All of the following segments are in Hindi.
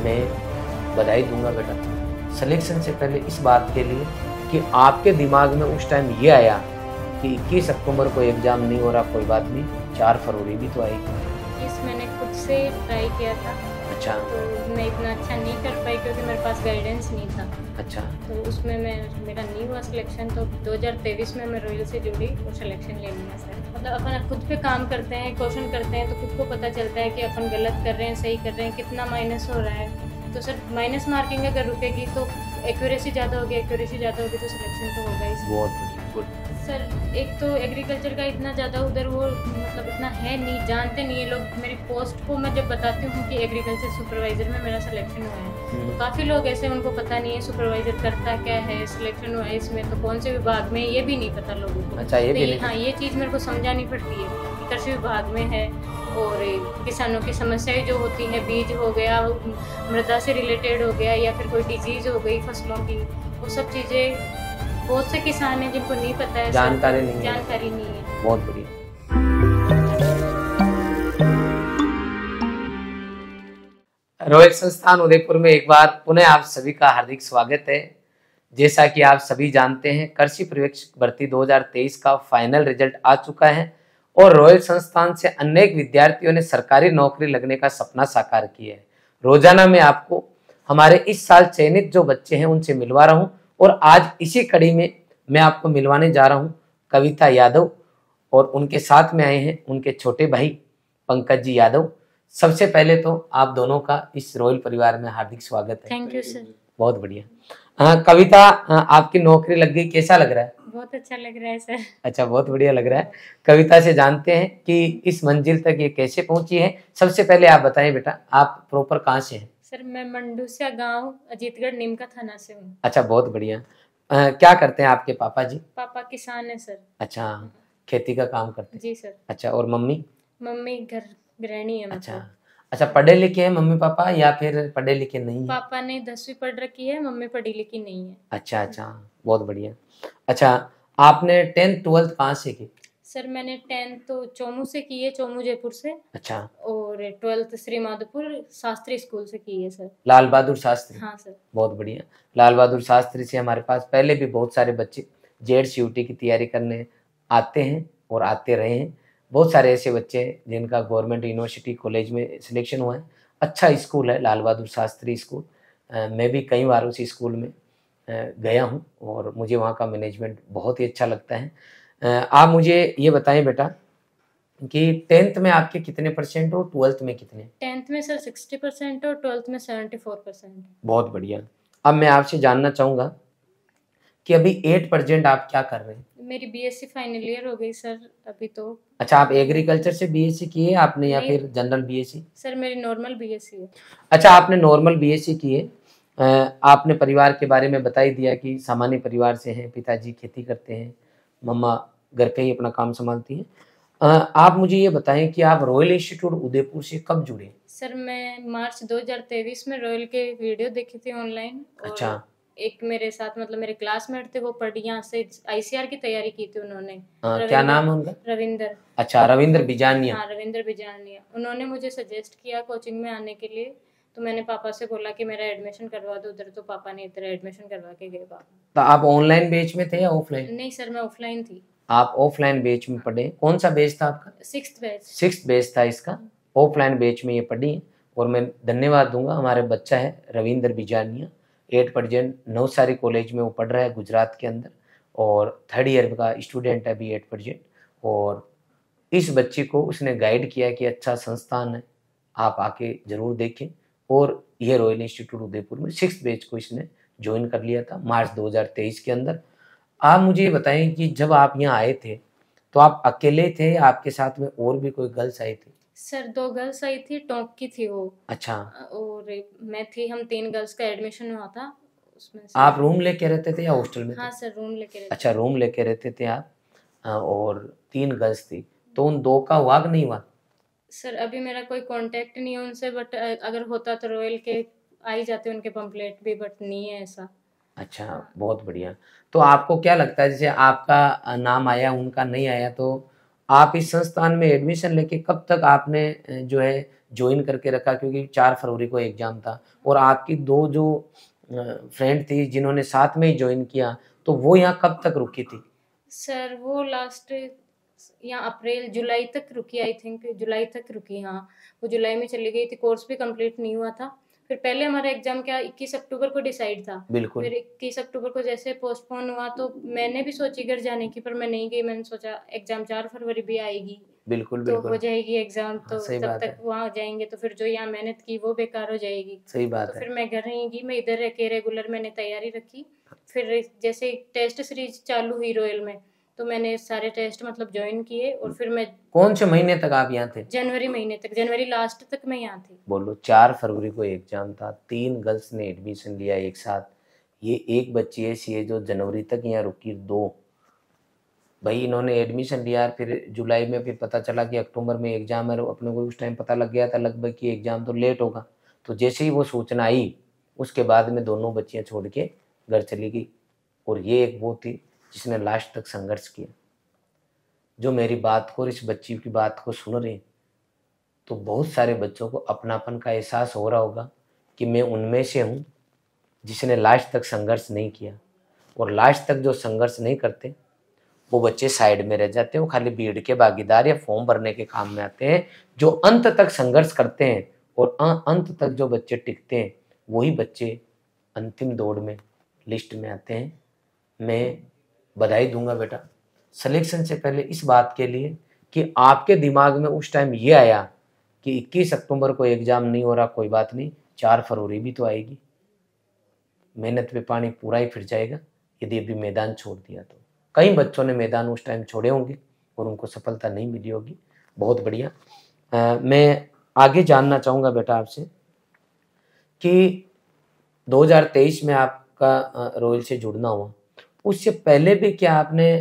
मैं बधाई दूंगा बेटा। सिलेक्शन से पहले इस बात के लिए कि आपके दिमाग में उस टाइम ये आया कि 21 अक्टूबर को एग्जाम नहीं हो रहा, कोई बात नहीं, 4 फरवरी भी तो आएगी। इस मैंने खुद से ट्राई किया था। अच्छा। तो मैं इतना अच्छा नहीं कर पाई क्योंकि मेरे पास गाइडेंस नहीं था। अच्छा। तो उसमें मेरा नहीं हुआ सिलेक्शन। तो 2023 में मैं रॉयल से जुड़ी और सिलेक्शन ले लिया सर। मतलब अपन खुद पे काम करते हैं, क्वेश्चन करते हैं, तो खुद को पता चलता है कि अपन गलत कर रहे हैं, सही कर रहे हैं, कितना माइनस हो रहा है। तो सर माइनस मार्किंग अगर रुकेगी तो एक्यूरेसी ज़्यादा होगी, एक्यूरेसी ज़्यादा होगी तो सिलेक्शन तो होगा ही। बहुत बढ़िया, गुड। सर एक तो एग्रीकल्चर का इतना ज़्यादा उधर वो मतलब इतना है नहीं, जानते नहीं है लोग। मेरी पोस्ट को मैं जब बताती हूँ कि एग्रीकल्चर सुपरवाइज़र में मेरा सिलेक्शन हुआ है, तो काफ़ी लोग ऐसे उनको पता नहीं है सुपरवाइज़र करता क्या है, सिलेक्शन हुआ है इसमें तो कौन से विभाग में, ये भी नहीं पता लोगों को। अच्छा, ये भी नहीं। हाँ, ये चीज़ मेरे को समझानी पड़ती है कि कृषि विभाग में है और किसानों की समस्याएं जो होती हैं, बीज हो गया, मृदा से रिलेटेड हो गया, या फिर कोई डिजीज़ हो गई फसलों की, वो सब चीज़ें बहुत से किसान हैं जिनको नहीं पता है, जानकारी नहीं है। बहुत बढ़िया। रॉयल संस्थान उदयपुर में एक बार पुनः आप सभी का हार्दिक स्वागत है। जैसा कि आप सभी जानते हैं, कृषि पर्यवेक्षक भर्ती 2023 का फाइनल रिजल्ट आ चुका है और रॉयल संस्थान से अनेक विद्यार्थियों ने सरकारी नौकरी लगने का सपना साकार किया है। रोजाना मैं आपको हमारे इस साल चयनित जो बच्चे हैं उनसे मिलवा रहा हूं और आज इसी कड़ी में मैं आपको मिलवाने जा रहा हूं कविता यादव, और उनके साथ में आए हैं उनके छोटे भाई पंकज जी यादव। सबसे पहले तो आप दोनों का इस रॉयल परिवार में हार्दिक स्वागत है। Thank you sir. बहुत बढ़िया। कविता, आपकी नौकरी लग गई, कैसा लग रहा है? बहुत अच्छा लग रहा है सर। अच्छा, बहुत बढ़िया लग रहा है। कविता से जानते हैं कि इस मंजिल तक ये कैसे पहुंची है। सबसे पहले आप बताएं बेटा, आप प्रॉपर कहाँ से हैं? सर मैं मंडूसिया गांव अजीतगढ़ नीमका थाना से हूँ। अच्छा, बहुत बढ़िया। क्या करते हैं आपके पापा जी? पापा किसान है सर। अच्छा, खेती का काम करते हैं? जी सर। अच्छा, और मम्मी? मम्मी घर गृहिणी है। अच्छा। अच्छा, पढ़े लिखे हैं मम्मी पापा या फिर पढ़े लिखे नहीं है? पापा ने 10वीं पढ़ रखी है, मम्मी पढ़ी लिखी नहीं है। अच्छा अच्छा, बहुत बढ़िया। अच्छा, आपने 10th 12th कहाँ से की? सर मैंने 10th तो चोमू से की है, चोमू जयपुर से। अच्छा। और 12th श्री माधोपुर शास्त्री स्कूल से की है सर। लाल बहादुर शास्त्री? हाँ सर। बहुत बढ़िया। लाल बहादुर शास्त्री से हमारे पास पहले भी बहुत सारे बच्चे जेड सीयूटी की तैयारी करने आते हैं और आते रहे हैं। बहुत सारे ऐसे बच्चे हैं जिनका गवर्नमेंट यूनिवर्सिटी कॉलेज में सिलेक्शन हुआ है। अच्छा स्कूल है लाल बहादुर शास्त्री स्कूल। मैं भी कई बार उस स्कूल में गया हूँ और मुझे वहाँ का मैनेजमेंट बहुत ही अच्छा लगता है। आप मुझे ये बताएं बेटा कि 10th में आपके कितने परसेंट और 12th में कितने? 10th में सर 60% और 12th में 74%। बहुत बढ़िया। अब मैं आपसे जानना चाहूँगा कि अभी 8% आप क्या कर रहे हैं? मेरी बीएससी फाइनल ईयर हो गई सर अभी तो। अच्छा, आप एग्रीकल्चर से बीएससी की है आपने या फिर जनरल बीएससी? सर मेरी नॉर्मल बीएससी है। अच्छा, आपने नॉर्मल बीएससी की है। आपने परिवार के बारे में बता ही दिया कि सामान्य परिवार से हैं, पिताजी खेती करते हैं, मम्मा घर पे ही अपना काम संभालती हैं। आप मुझे ये बताएं कि आप रॉयल इंस्टीट्यूट उदयपुर से कब जुड़े? सर मैं मार्च 2023 में रॉयल के वीडियो देखे थे ऑनलाइन। अच्छा। एक मेरे साथ मतलब मेरे क्लासमेट थे, वो यहाँ से आईसीआर की तैयारी की थी उन्होंने। क्या नाम है उनका? रविंदर। अच्छा, रविंदर बिजानिया। हाँ, रविंदर बिजानिया। उन्होंने मुझे सजेस्ट किया कोचिंग में आने के लिए, तो मैंने पापा से बोला कि मेरा एडमिशन करवा दो उधर, तो पापा ने इधर एडमिशन करवा के गए। पापा तो आप ऑनलाइन बैच में थे या ऑफलाइन? नहीं सर, मैं ऑफलाइन थी। आप ऑफलाइन बैच में पढ़े। कौन सा बैच था आपका? 6th batch. 6th बैच था इसका। ऑफलाइन बैच में ये पढ़ी और मैं धन्यवाद दूंगा। हमारे बच्चा है रविंदर बिजानिया, 8% नवसारी कॉलेज में वो पढ़ रहा है गुजरात के अंदर और 3rd ईयर का स्टूडेंट है अभी 8%। और इस बच्चे को उसने गाइड किया कि अच्छा संस्थान है, आप आके जरूर देखें। और ये रॉयल इंस्टीट्यूट उदयपुर में 6th बैच को इसने ज्वाइन कर लिया था मार्च 2023 के अंदर। आप मुझे बताएं कि जब आप यहाँ आए थे तो आप अकेले थे, आपके साथ में और भी कोई गर्ल्स आई थी? सर 2 गर्ल्स आई थी, टॉप की थी वो। अच्छा। और मैं थी, हम 3 गर्ल्स का एडमिशन हुआ था उसमें। आप रूम लेके रहते थे या हॉस्टल में? हाँ सर, रूम लेके रहते। अच्छा, रूम लेके रहते थे आप। और 3 गर्ल्स थी, तो उन 2 का हुआ कि नहीं हुआ? सर अभी मेरा कोई कांटेक्ट नहीं है उनसे, बट अगर होता तो रॉयल के आ ही जाते उनके पंपलेट भी, बट नहीं है ऐसा। अच्छा, बहुत बढ़िया। तो आपको क्या लगता है, जैसे आपका नाम आया उनका नहीं आया, तो आप इस संस्थान में एडमिशन लेके कब तक आपने जो है ज्वाइन करके रखा, क्योंकि 4 फरवरी को एग्जाम था। और आपकी 2 जो फ्रेंड थी जिन्होंने साथ में ही ज्वाइन किया, तो वो यहाँ कब तक रुकी थी? सर वो लास्ट यहाँ अप्रैल जुलाई तक रुकी, आई थिंक जुलाई तक रुकी। हाँ, वो जुलाई में चली गई थी, कोर्स भी कंप्लीट नहीं हुआ था। फिर पहले हमारा एग्जाम क्या 21 अक्टूबर को डिसाइड था। बिल्कुल। फिर 21 अक्टूबर को जैसे पोस्टपोन हुआ तो मैंने भी सोची घर जाने की, पर मैं नहीं गई। मैंने सोचा एग्जाम 4 फरवरी भी आएगी, बिल्कुल तो हो जाएगी एग्जाम, तो सही तब बात तक है। वहाँ जाएंगे तो फिर जो यहाँ मेहनत की वो बेकार हो जाएगी। सही बात तो है। फिर मैं घर नहीं गई, मैं इधर रह के रेगुलर मैंने तैयारी रखी। फिर जैसे टेस्ट सीरीज चालू हुई रॉयल में, तो मैंने सारे टेस्ट मतलब ज्वाइन किए। और फिर मैं कौन से महीने तक आप यहाँ थे? जनवरी महीने तक, जनवरी लास्ट तक मैं यहाँ थी। बोलो, 4 फरवरी को एग्जाम था, 3 गर्ल्स ने एडमिशन लिया एक साथ। ये एक बच्ची ऐसी है जो जनवरी तक यहाँ रुकी, 2 भाई इन्होंने एडमिशन लिया, फिर जुलाई में फिर पता चला कि अक्टूबर में एग्जाम है। अपने को उस टाइम पता लग गया था लगभग कि एग्जाम तो लेट होगा। तो जैसे ही वो सूचना आई, उसके बाद में दोनों बच्चियां छोड़ के घर चली गई। और ये एक वो थी जिसने लास्ट तक संघर्ष किया। जो मेरी बात को और इस बच्ची की बात को सुन रहे, तो बहुत सारे बच्चों को अपनापन का एहसास हो रहा होगा कि मैं उनमें से हूँ जिसने लास्ट तक संघर्ष नहीं किया। और लास्ट तक जो संघर्ष नहीं करते वो बच्चे साइड में रह जाते हैं, वो खाली भीड़ के भागीदार या फॉर्म भरने के काम में आते हैं। जो अंत तक संघर्ष करते हैं और अंत तक जो बच्चे टिकते हैं, वही बच्चे अंतिम दौड़ में लिस्ट में आते हैं। मैं बधाई दूंगा बेटा सिलेक्शन से पहले इस बात के लिए कि आपके दिमाग में उस टाइम ये आया कि 21 अक्टूबर को एग्जाम नहीं हो रहा, कोई बात नहीं, 4 फरवरी भी तो आएगी, मेहनत पे पानी पूरा ही फिर जाएगा यदि अभी मैदान छोड़ दिया तो। कई बच्चों ने मैदान उस टाइम छोड़े होंगे और उनको सफलता नहीं मिली होगी। बहुत बढ़िया। मैं आगे जानना चाहूँगा बेटा आपसे कि 2023 में आपका रॉयल से जुड़ना हुआ, उससे पहले भी क्या आपने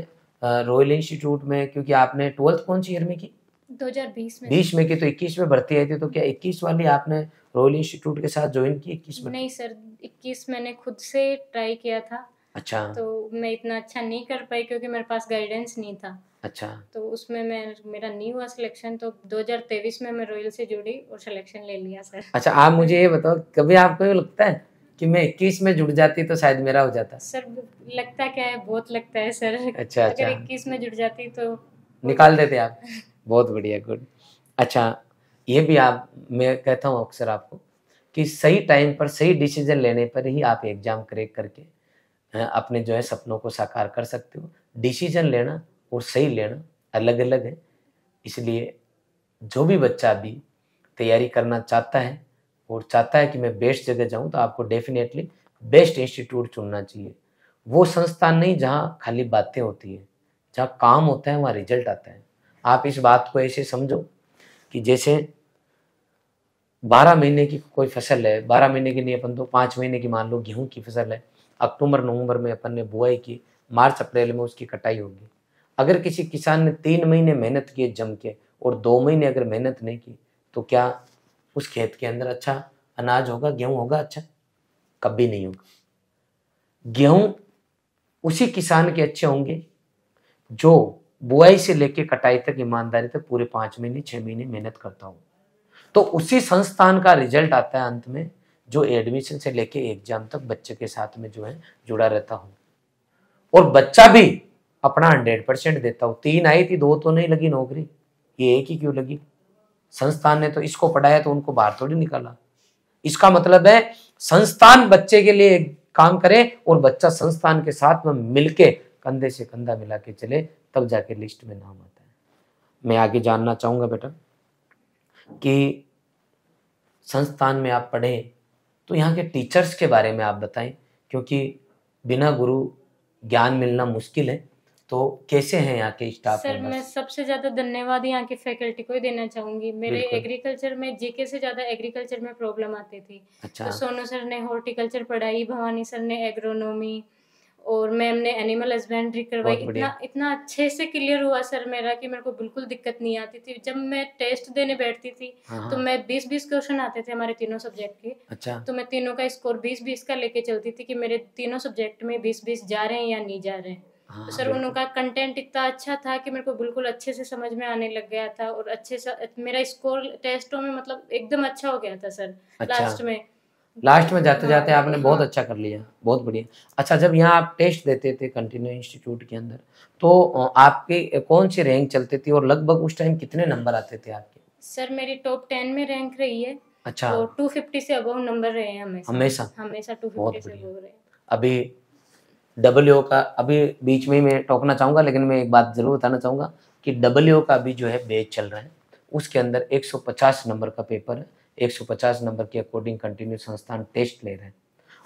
रॉयल इंस्टीट्यूट में, क्योंकि आपने 12th कौन सी ईयर में की? 2020 में। 20 में की, तो 21 में भर्ती आई थी, तो क्या 21 वाली आपने रॉयल इंस्टीट्यूट के साथ ज्वाइन की 21 में? नहीं सर, 21 मैंने खुद से ट्राई किया था। अच्छा। तो मैं इतना अच्छा नहीं कर पाई क्योंकि मेरे पास गाइडेंस नहीं था। अच्छा। तो उसमें मेरा नहीं हुआ सिलेक्शन, तो 2023 में मैं रॉयल से जुड़ी और सिलेक्शन ले लिया सर। अच्छा, आप मुझे ये बताओ, कभी आपको ये लगता है कि मैं 21 में जुड़ जाती तो शायद मेरा हो जाता? सर लगता क्या है, बहुत लगता है सर। अच्छा। अगर 21 में जुड़ जाती तो निकाल देते आप। बहुत बढ़िया, गुड। अच्छा, ये भी आप, मैं कहता हूँ अक्सर आपको कि सही टाइम पर सही डिसीजन लेने पर ही आप एग्जाम क्रैक करके अपने जो है सपनों को साकार कर सकते हो। डिसीजन लेना और सही लेना अलग अलग है। इसलिए जो भी बच्चा अभी तैयारी करना चाहता है और चाहता है कि मैं बेस्ट जगह जाऊं, तो आपको डेफिनेटली बेस्ट इंस्टीट्यूट चुनना चाहिए। वो संस्थान नहीं जहां खाली बातें होती है, जहाँ काम होता है वहाँ रिजल्ट आता है। आप इस बात को ऐसे समझो कि जैसे 12 महीने की कोई फसल है, 12 महीने की नहीं, अपन तो 5 महीने की मान लो गेहूं की फसल है। अक्टूबर नवंबर में अपन ने बुआई की, मार्च अप्रैल में उसकी कटाई होगी। अगर किसी किसान ने 3 महीने मेहनत की जम के और 2 महीने अगर मेहनत नहीं की, तो क्या उस खेत के अंदर अच्छा अनाज होगा, गेहूं होगा अच्छा? कभी नहीं होगा। गेहूं उसी किसान के अच्छे होंगे जो बुआई से लेके कटाई तक ईमानदारी तक पूरे 5 महीने 6 महीने मेहनत करता हो। तो उसी संस्थान का रिजल्ट आता है अंत में, जो एडमिशन से लेके एग्जाम तक बच्चे के साथ में जो है जुड़ा रहता हूँ। और बच्चा भी अपना 100% देता हूँ। 3 आई थी, 2 तो नहीं लगी नौकरी, ये 1 ही क्यों लगी? संस्थान ने तो इसको पढ़ाया तो उनको बाहर थोड़ी निकाला। इसका मतलब है संस्थान बच्चे के लिए काम करे और बच्चा संस्थान के साथ में मिलके कंधे से कंधा मिला के चले, तब जाके लिस्ट में नाम आता है। मैं आगे जानना चाहूंगा बेटा कि संस्थान में आप पढ़े तो यहाँ के टीचर्स के बारे में आप बताएं, क्योंकि बिना गुरु ज्ञान मिलना मुश्किल है। तो कैसे हैं यहाँ के स्टाफ? सर मैं सबसे ज्यादा धन्यवाद यहाँ की फैकल्टी को ही देना चाहूंगी। मेरे एग्रीकल्चर में जीके से ज्यादा एग्रीकल्चर में प्रॉब्लम आती थी। अच्छा। तो सोनू सर ने हॉर्टिकल्चर पढ़ाई, भवानी सर ने एग्रोनॉमी और मैम ने एनिमल हस्बेंड्री करवाई। इतना अच्छे से क्लियर हुआ सर मेरा कि मेरे को बिल्कुल दिक्कत नहीं आती थी। जब मैं टेस्ट देने बैठती थी तो मैं 20-20 क्वेश्चन आते थे हमारे तीनों सब्जेक्ट के। अच्छा। तो मैं तीनों का स्कोर 20-20 का लेके चलती थी कि मेरे तीनों सब्जेक्ट में 20-20 जा रहे हैं या नहीं जा रहे हैं। हाँ, तो सर बिल्कुल। उनका कंटेंट इतना अच्छा था कि मेरे को बिल्कुल अच्छे से समझ में आने लग गया था, और अच्छे से मेरा स्कोर टेस्टों में मतलब एकदम अच्छा हो गया था सर अच्छा, लास्ट में। लास्ट में जाते हाँ जाते आपने बहुत हाँ अच्छा कर लिया, बहुत बढ़िया। अच्छा, जब यहाँ आप टेस्ट देते थे कंटिन्यू इंस्टीट्यूट के अंदर, तो आपके कौन सी रैंक चलती थी और लगभग उस टाइम कितने नंबर आते थे आपके? सर मेरी टॉप 10 में रैंक रही है, अच्छा, और 250 से अबव नंबर रहे हैं हमेशा। हमेशा? हमेशा 250 बहुत से बढ़िया। अबव रहे। अभी डब्ल्यू का अभी बीच में ही मैं टोकना चाहूँगा, लेकिन मैं एक बात ज़रूर बताना चाहूँगा कि डब्ल्यू का अभी जो है बैच चल रहा है, उसके अंदर 150 नंबर का पेपर है, 150 नंबर के अकॉर्डिंग कंटिन्यू संस्थान टेस्ट ले रहे हैं।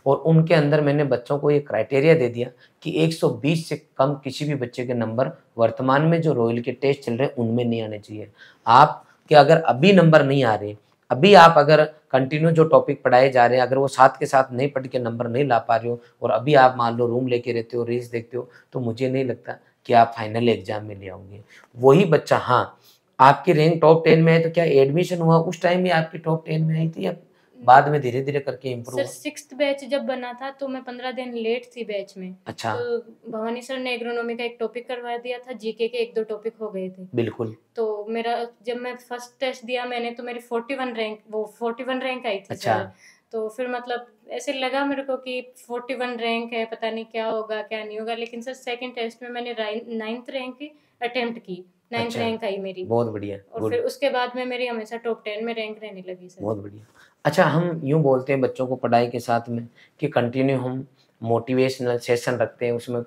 और उनके अंदर मैंने बच्चों को ये क्राइटेरिया दे दिया कि 120 से कम किसी भी बच्चे के नंबर वर्तमान में जो रॉयल के टेस्ट चल रहे हैं उनमें नहीं आने चाहिए। आपके अगर अभी नंबर नहीं आ रहे, अभी आप अगर कंटिन्यू जो टॉपिक पढ़ाए जा रहे हैं, अगर वो साथ के साथ नहीं पढ़ के नंबर नहीं ला पा रहे हो, और अभी आप मान लो रूम लेके रहते हो, रील्स देखते हो, तो मुझे नहीं लगता कि आप फाइनल एग्जाम में ले आओगे। वही बच्चा, हाँ, आपकी रैंक टॉप 10 में है, तो क्या एडमिशन हुआ उस टाइम ही आपकी टॉप 10 में आई थी या बाद में धीरे धीरे करके इम्प्रूव सर हुआ? 6th बैच जब बना था तो मैं 15 दिन लेट थी बैच में। अच्छा, तो भवानी सर ने एग्रोनॉमी का एक टॉपिक करवा दिया था, जीके के 1-2 टॉपिक हो गए थे। बिल्कुल। तो मेरा जब मैं फर्स्ट टेस्ट दिया मैंने, तो मेरी 41 रैंक आई थी अच्छा। सर। तो फिर मतलब ऐसे लगा मेरे को कि 41 रैंक है, पता नहीं क्या होगा क्या नहीं होगा, लेकिन सर सेकंड टेस्ट में मैंने 9th रैंक अटेम्प्ट की, 9th अच्छा, रैंक आई मेरी। बहुत बढ़िया, और गुड, फिर उसके बाद में मेरी हमेशा टॉप 10 में रैंक रहने लगी सर। बहुत बढ़िया। अच्छा, हम यूँ बोलते हैं बच्चों को पढ़ाई के साथ में कि कंटिन्यू हम मोटिवेशनल सेशन रखते हैं, उसमें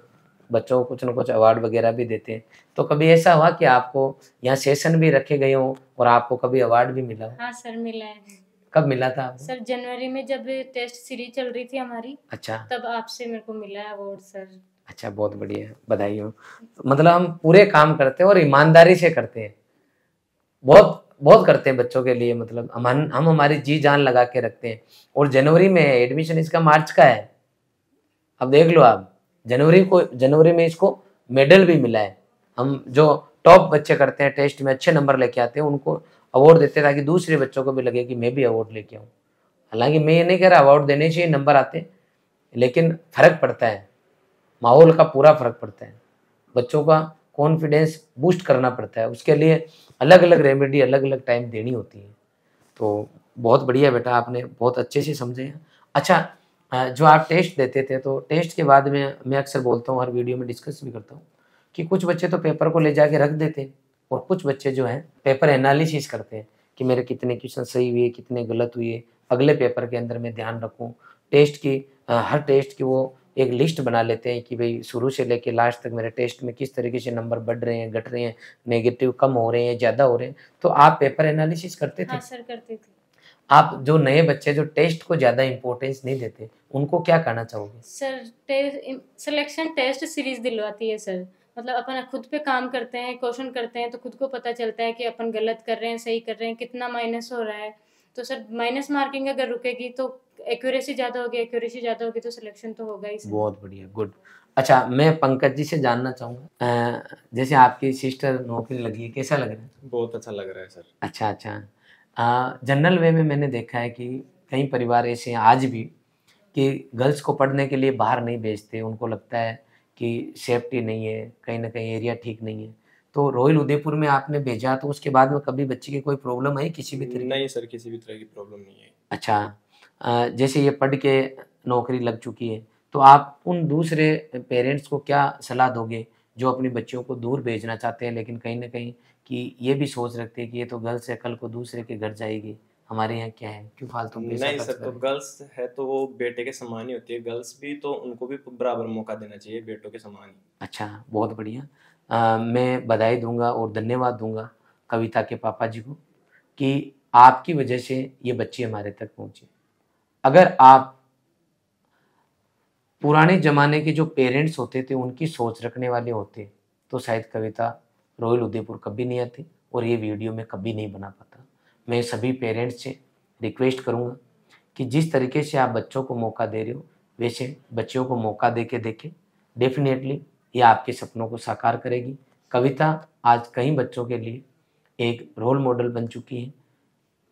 बच्चों को कुछ न कुछ अवार्ड वगैरह भी देते हैं। तो कभी ऐसा हुआ कि आपको यहाँ सेशन भी रखे गए हों और आपको कभी अवार्ड भी मिला हो? हाँ सर, मिला है। कब मिला था आपको? सर जनवरी में जब टेस्ट सीरीज चल रही थी हमारी, अच्छा, तब आपसे मेरे को मिला है अवार्ड सर। अच्छा, बहुत बढ़िया, बधाई हो। मतलब हम पूरे काम करते हैं और ईमानदारी से करते हैं, बहुत बहुत करते हैं बच्चों के लिए, मतलब हम हमारी जी जान लगा के रखते हैं। और जनवरी में है एडमिशन, इसका मार्च का है। अब देख लो आप, जनवरी में इसको मेडल भी मिला है। हम जो टॉप बच्चे करते हैं, टेस्ट में अच्छे नंबर लेके आते हैं, उनको अवार्ड देते हैं ताकि दूसरे बच्चों को भी लगे कि मैं भी अवार्ड लेके आऊँ। हालांकि मैं ये नहीं कह रहा अवार्ड देने चाहिए, नंबर आते हैं, लेकिन फर्क पड़ता है, माहौल का पूरा फर्क पड़ता है, बच्चों का कॉन्फिडेंस बूस्ट करना पड़ता है, उसके लिए अलग अलग रेमेडी अलग अलग टाइम देनी होती है। तो बहुत बढ़िया बेटा, आपने बहुत अच्छे से समझे हैं। अच्छा, जो आप टेस्ट देते थे, तो टेस्ट के बाद में मैं अक्सर बोलता हूँ, हर वीडियो में डिस्कस भी करता हूँ कि कुछ बच्चे तो पेपर को ले जाके रख देते हैं, और कुछ बच्चे जो हैं पेपर एनालिसिस करते हैं कि मेरे कितने क्वेश्चन सही हुए, कितने गलत हुए, अगले पेपर के अंदर मैं ध्यान रखूँ। टेस्ट की हर टेस्ट की वो एक लिस्ट बना लेते हैं कि भाई शुरू से लेके लास्ट तक मेरे टेस्ट में किस तरीके से नंबर बढ़ रहे हैं, घट रहे हैं, नेगेटिव कम हो रहे हैं, ज़्यादा हो रहे हैं। तो आप पेपर एनालिसिस करते थे? हाँ सर, करते थे। आप जो नए बच्चे जो टेस्ट को ज़्यादा इंपॉर्टेंस नहीं देते, उनको क्या कहना चाहोगे? सर सिलेक्शन टेस्ट सीरीज दिलवाती है सर। मतलब अपन खुद पे काम करते हैं, क्वेश्चन करते हैं, तो खुद को पता चलता है कि अपन गलत कर रहे हैं, सही कर रहे हैं, कितना माइनस हो रहा है। तो सर माइनस मार्किंग अगर रुकेगी तो एक्यूरेसी ज़्यादा होगी, तो सिलेक्शन तो होगा ही सर। बहुत बढ़िया, गुड। अच्छा, मैं पंकज जी से जानना चाहूँगा, जैसे आपकी सिस्टर नौकरी लगी है, कैसा लग रहा है? बहुत अच्छा लग रहा है सर। अच्छा, अच्छा। जनरल वे में मैंने देखा है कि कई परिवार ऐसे हैं आज भी कि गर्ल्स को पढ़ने के लिए बाहर नहीं भेजते, उनको लगता है कि सेफ्टी नहीं है, कहीं ना कहीं एरिया ठीक नहीं है। तो रॉयल उदयपुर में आपने भेजा, तो उसके बाद में कभी बच्चे की कोई प्रॉब्लम आई किसी भी तरीके? नहीं सर, किसी भी तरह की प्रॉब्लम नहीं है। अच्छा, जैसे ये पढ़ के नौकरी लग चुकी है, तो आप उन दूसरे पेरेंट्स को क्या सलाह दोगे जो अपनी बच्चियों को दूर भेजना चाहते हैं, लेकिन कहीं ना कहीं कि ये भी सोच रखते हैं कि ये तो गर्ल्स है, कल को दूसरे के घर जाएगी, हमारे यहाँ क्या है, क्यों फालतू पैसा नहीं खर्च सर, तो करें? गर्ल्स है तो वो बेटे के समान ही होती है। गर्ल्स भी तो उनको भी बराबर मौका देना चाहिए, बेटों के समान ही। अच्छा, बहुत बढ़िया। मैं बधाई दूंगा और धन्यवाद दूंगा कविता के पापा जी को कि आपकी वजह से ये बच्ची हमारे तक पहुंची। अगर आप पुराने ज़माने के जो पेरेंट्स होते थे उनकी सोच रखने वाले होते, तो शायद कविता रॉयल उदयपुर कभी नहीं आती और ये वीडियो में कभी नहीं बना पाता। मैं सभी पेरेंट्स से रिक्वेस्ट करूँगा कि जिस तरीके से आप बच्चों को मौका दे रहे हो, वैसे बच्चों को मौका दे के देखें। डेफिनेटली ये आपके सपनों को साकार करेगी। कविता आज कई बच्चों के लिए एक रोल मॉडल बन चुकी है।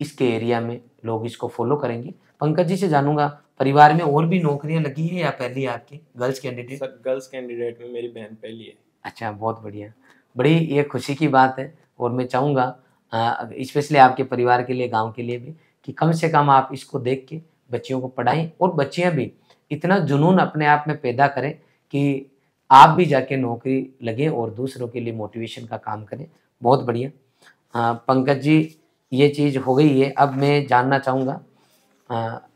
इसके एरिया में लोग इसको फॉलो करेंगे। पंकज जी से जानूंगा, परिवार में और भी नौकरियां लगी है या पहली आपकी girls candidate? Sir girls candidate में मेरी बहन पहली है। अच्छा, बहुत बढ़िया, बड़ी ये खुशी की बात है। और मैं चाहूँगा स्पेशली आपके परिवार के लिए, गांव के लिए भी, कि कम से कम आप इसको देख के बच्चियों को पढ़ाएं और बच्चियां भी इतना जुनून अपने आप में पैदा करें कि आप भी जाके नौकरी लगें और दूसरों के लिए मोटिवेशन का काम करें। बहुत बढ़िया। पंकज जी, ये चीज़ हो गई है। अब मैं जानना चाहूँगा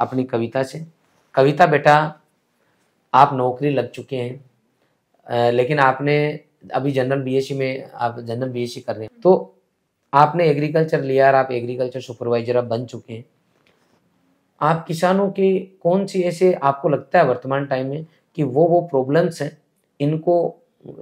अपनी कविता से। कविता बेटा, आप नौकरी लग चुके हैं, लेकिन आपने अभी जनरल बीएससी में, आप जनरल बीएससी कर रहे हैं, तो आपने एग्रीकल्चर लिया और आप एग्रीकल्चर सुपरवाइजर अब बन चुके हैं। आप किसानों की कौन सी ऐसे आपको लगता है वर्तमान टाइम में कि वो प्रॉब्लम्स हैं, इनको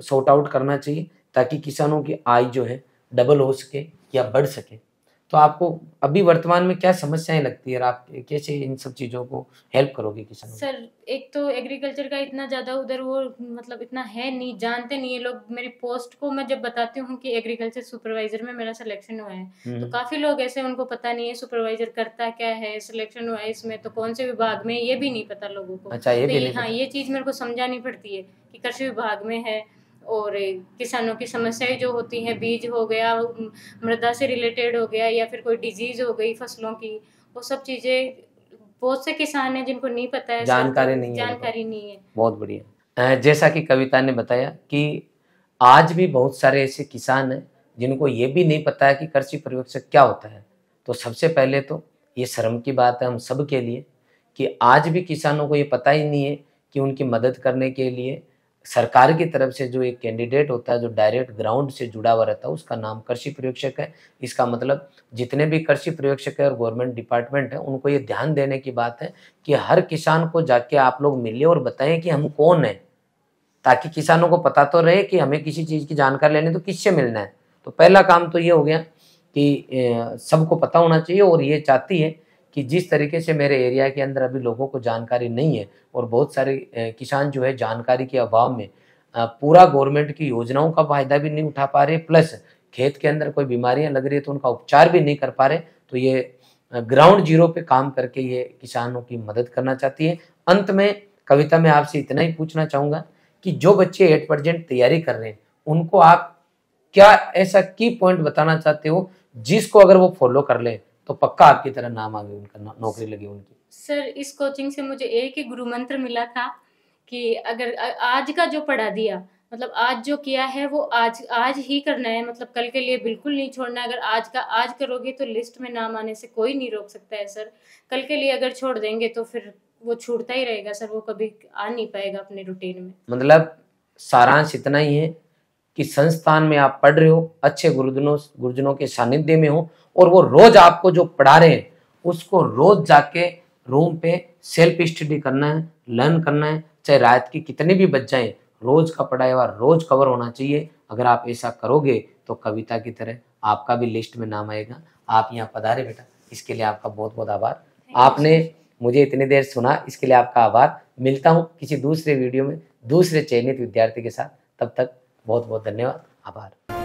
सॉर्ट आउट करना चाहिए ताकि किसानों की आय जो है डबल हो सके या बढ़ सके? तो आपको अभी वर्तमान में क्या समस्याएं लगती है और आप कैसे इन सब चीज़ों को हेल्प करोगे किसानों को? सर एक तो एग्रीकल्चर का इतना ज़्यादा उधर वो मतलब इतना है नहीं, जानते नहीं है लोग। मेरी पोस्ट को मैं जब बताती हूँ कि एग्रीकल्चर सुपरवाइजर में मेरा सिलेक्शन हुआ है, तो काफ़ी लोग ऐसे, उनको पता नहीं है सुपरवाइजर करता क्या है, सिलेक्शन हुआ है इसमें तो कौन से विभाग में, ये भी नहीं पता लोगों को। अच्छा, ये तो भी नहीं हाँ, ये चीज़ मेरे को समझानी पड़ती है कि कृषि विभाग में है और किसानों की समस्याएं जो होती हैं, बीज हो गया, मृदा से रिलेटेड हो गया, या फिर कोई डिजीज हो गई फसलों की, वो सब चीज़ें बहुत से किसान हैं जिनको नहीं पता है, जानकारी नहीं है, जानकारी नहीं है। बहुत बढ़िया। जैसा कि कविता ने बताया कि आज भी बहुत सारे ऐसे किसान हैं जिनको ये भी नहीं पता है कि कृषि पर्यवेक्षक क्या होता है। तो सबसे पहले तो ये शर्म की बात है हम सब के लिए कि आज भी किसानों को ये पता ही नहीं है कि उनकी मदद करने के लिए सरकार की तरफ से जो एक कैंडिडेट होता है, जो डायरेक्ट ग्राउंड से जुड़ा हुआ रहता है, उसका नाम कृषि पर्यवेक्षक है। इसका मतलब जितने भी कृषि पर्यवेक्षक है और गवर्नमेंट डिपार्टमेंट है, उनको ये ध्यान देने की बात है कि हर किसान को जाके आप लोग मिलिए और बताएं कि हम कौन है, ताकि किसानों को पता तो रहे कि हमें किसी चीज़ की जानकारी लेनी तो किससे मिलना है। तो पहला काम तो ये हो गया कि सबको पता होना चाहिए। और ये चाहती है कि जिस तरीके से मेरे एरिया के अंदर अभी लोगों को जानकारी नहीं है और बहुत सारे किसान जो है जानकारी के अभाव में पूरा गवर्नमेंट की योजनाओं का फायदा भी नहीं उठा पा रहे, प्लस खेत के अंदर कोई बीमारियां लग रही है तो उनका उपचार भी नहीं कर पा रहे। तो ये ग्राउंड जीरो पे काम करके ये किसानों की मदद करना चाहती है। अंत में कविता में आपसे इतना ही पूछना चाहूँगा कि जो बच्चे 8% तैयारी कर रहे हैं, उनको आप क्या ऐसा की पॉइंट बताना चाहते हो जिसको अगर वो फॉलो कर ले तो पक्का आपकी तरह नाम आगे, उनका नौकरी लगी उनकी? सर इस कोचिंग से मुझे एक ही गुरु मंत्र मिला था कि अगर आज का जो पढ़ा दिया, मतलब आज जो किया है वो आज ही करना है, मतलब कल के लिए बिल्कुल नहीं छोड़ना है। अगर आज का आज करोगे तो लिस्ट में नाम आने से कोई नहीं रोक सकता है सर। कल के लिए अगर छोड़ देंगे तो फिर वो छूटता ही रहेगा सर, वो कभी आ नहीं पाएगा अपने रूटीन में। मतलब सारांश इतना ही है कि संस्थान में आप पढ़ रहे हो, अच्छे गुरुजनों के सानिध्य में हो, और वो रोज आपको जो पढ़ा रहे हैं उसको रोज जाके रूम पे सेल्फ स्टडी करना है, लर्न करना है, चाहे रात की कितनी भी बज जाए, रोज का पढ़ाया हुआ रोज कवर होना चाहिए। अगर आप ऐसा करोगे तो कविता की तरह आपका भी लिस्ट में नाम आएगा। आप यहाँ पधारे बेटा, इसके लिए आपका बहुत बहुत आभार। आपने मुझे इतनी देर सुना, इसके लिए आपका आभार। मिलता हूँ किसी दूसरे वीडियो में दूसरे चयनित विद्यार्थी के साथ, तब तक बहुत बहुत धन्यवाद, आभार।